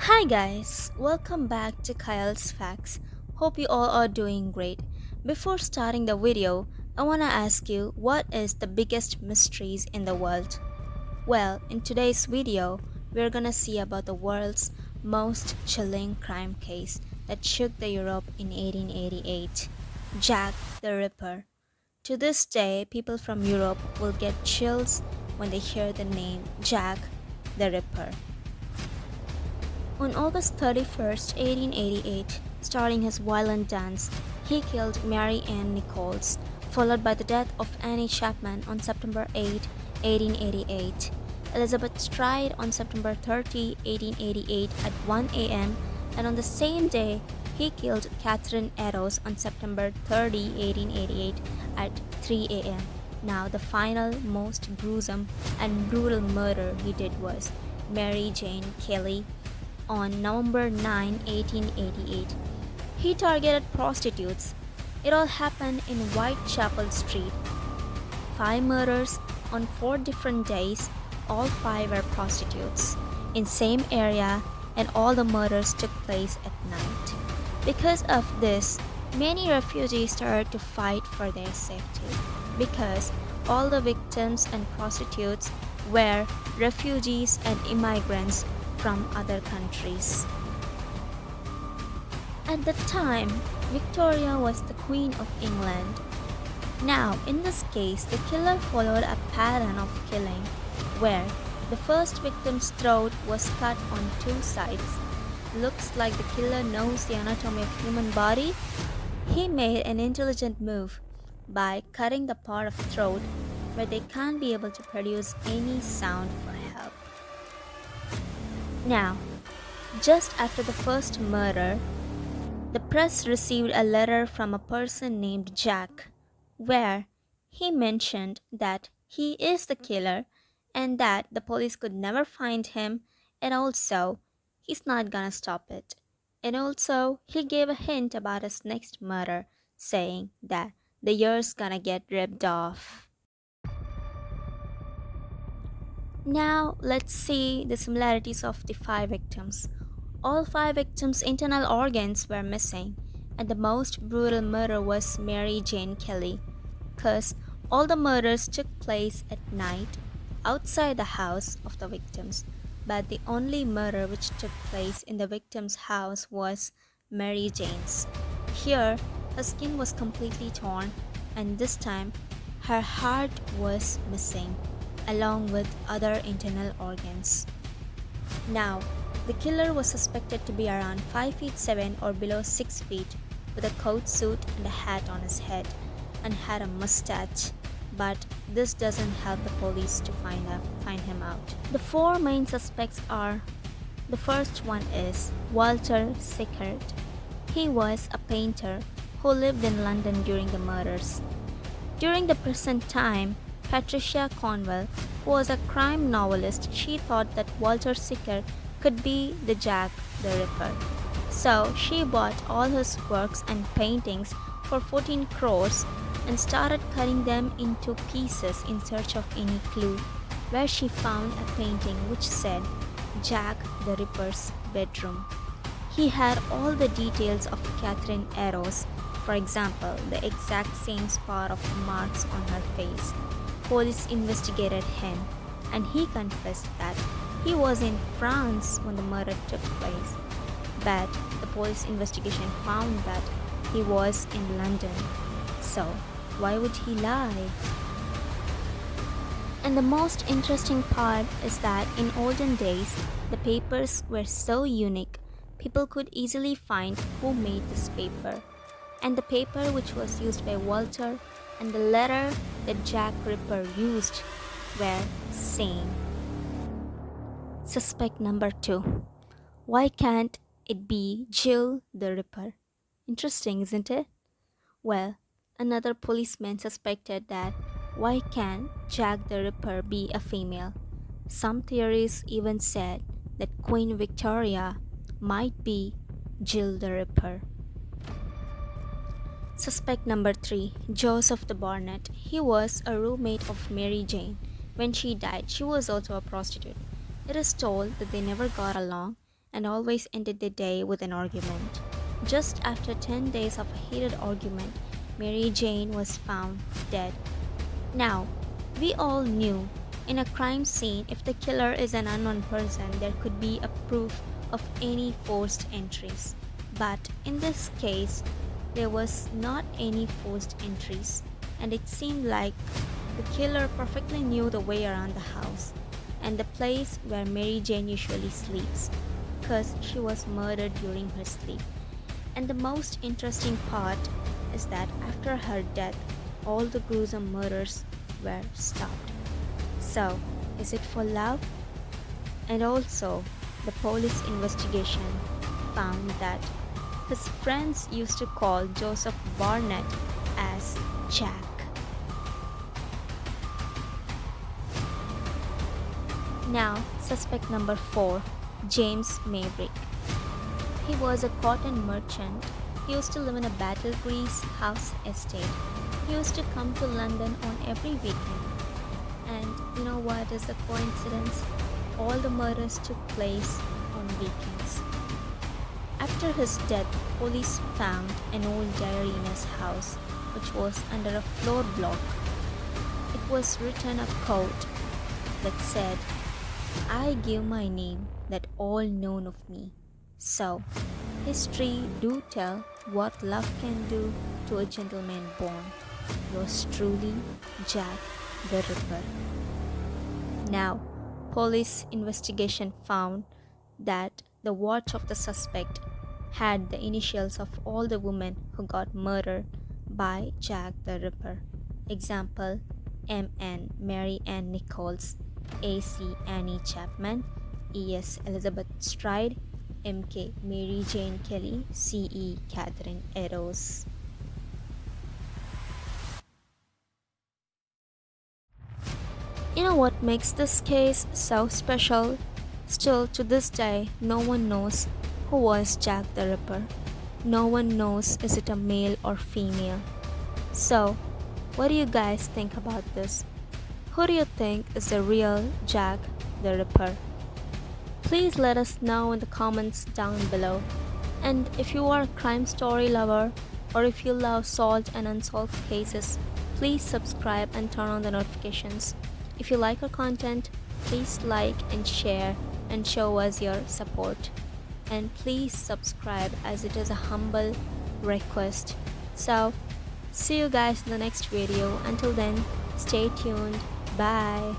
Hi guys, welcome back to Kyle's Facts. Hope you all are doing great. Before starting the video, I want to ask you what is the biggest mysteries in the world? Well, in today's video, we're gonna see about the world's most chilling crime case that shook the Europe in 1888, Jack the Ripper. To this day, people from Europe will get chills when they hear the name Jack the Ripper. On August 31st, 1888, starting his violent dance, he killed Mary Ann Nichols, followed by the death of Annie Chapman on September 8, 1888. Elizabeth Stride on September 30, 1888 at 1 a.m. and on the same day, he killed Catherine Eddowes on September 30, 1888 at 3 a.m. Now, the final, most gruesome and brutal murder he did was Mary Jane Kelly on November 9, 1888. He targeted prostitutes. It all happened in Whitechapel Street. 5 murders on 4 different days, all 5 were prostitutes, in same area, and all the murders took place at night. Because of this, many refugees started to fight for their safety, because all the victims and prostitutes were refugees and immigrants from other countries. At the time, Victoria was the Queen of England. Now, in this case, the killer followed a pattern of killing where the first victim's throat was cut on 2 sides. Looks like the killer knows the anatomy of human body. He made an intelligent move by cutting the part of throat where they can't be able to produce any sound for help. Now, just after the first murder, the press received a letter from a person named Jack, where he mentioned that he is the killer and that the police could never find him, and also he's not gonna stop it. And also, he gave a hint about his next murder, saying that the ear's gonna get ripped off. Now, let's see the similarities of the 5 victims. All 5 victims' internal organs were missing, and the most brutal murder was Mary Jane Kelly, because all the murders took place at night outside the house of the victims, but the only murder which took place in the victim's house was Mary Jane's. Here, her skin was completely torn, and this time, her heart was missing, along with other internal organs. Now, the killer was suspected to be around 5 feet 7 or below 6 feet, with a coat suit and a hat on his head, and had a mustache. But this doesn't help the police to find him out. The 4 main suspects are: the first one is Walter Sickert. He was a painter who lived in London during the murders. During the present time, Patricia Cornwell, who was a crime novelist, she thought that Walter Sickert could be the Jack the Ripper. So she bought all his works and paintings for 14 crores and started cutting them into pieces in search of any clue, where she found a painting which said Jack the Ripper's bedroom. He had all the details of Catherine Eddowes, for example, the exact same spot of marks on her face. Police investigated him, and he confessed that he was in France when the murder took place. But the police investigation found that he was in London. So, why would he lie? And the most interesting part is that in olden days, the papers were so unique, people could easily find who made this paper. And the paper which was used by Walter and the letter that Jack Ripper used were same. Suspect number 2. Why can't it be Jill the Ripper? Interesting, isn't it? Well, another policeman suspected that why can't Jack the Ripper be a female? Some theories even said that Queen Victoria might be Jill the Ripper. Suspect number 3, Joseph the Barnett. He was a roommate of Mary Jane. When she died, she was also a prostitute. It is told that they never got along and always ended the day with an argument. Just after 10 days of a heated argument, Mary Jane was found dead. Now, we all knew in a crime scene, if the killer is an unknown person, there could be a proof of any forced entries. But in this case, there was not any forced entries, and it seemed like the killer perfectly knew the way around the house and the place where Mary Jane usually sleeps, because she was murdered during her sleep. And the most interesting part is that after her death, all the gruesome murders were stopped. So, is it for love? And also, the police investigation found that his friends used to call Joseph Barnett as Jack. Now, suspect number 4, James Maybrick. He was a cotton merchant. He used to live in a Battle Grease house estate. He used to come to London on every weekend. And you know what is the coincidence? All the murders took place on weekends. After his death, police found an old diary in his house, which was under a floor block. It was written a quote that said, "I give my name that all known of me." So, history do tell what love can do to a gentleman born. Yours truly, Jack the Ripper. Now, police investigation found that the watch of the suspect had the initials of all the women who got murdered by Jack the Ripper. Example: M.N. Mary Ann Nichols, A.C. Annie Chapman, E.S. Elizabeth Stride, M.K. Mary Jane Kelly, C.E. Catherine Eddowes. You know what makes this case so special? Still, to this day, no one knows who was Jack the Ripper. No one knows is it a male or female. So, what do you guys think about this? Who do you think is the real Jack the Ripper? Please let us know in the comments down below. And if you are a crime story lover, or if you love solved and unsolved cases, please subscribe and turn on the notifications. If you like our content, please like and share and show us your support. And please subscribe, as it is a humble request. So, see you guys in the next video. Until then, stay tuned. Bye.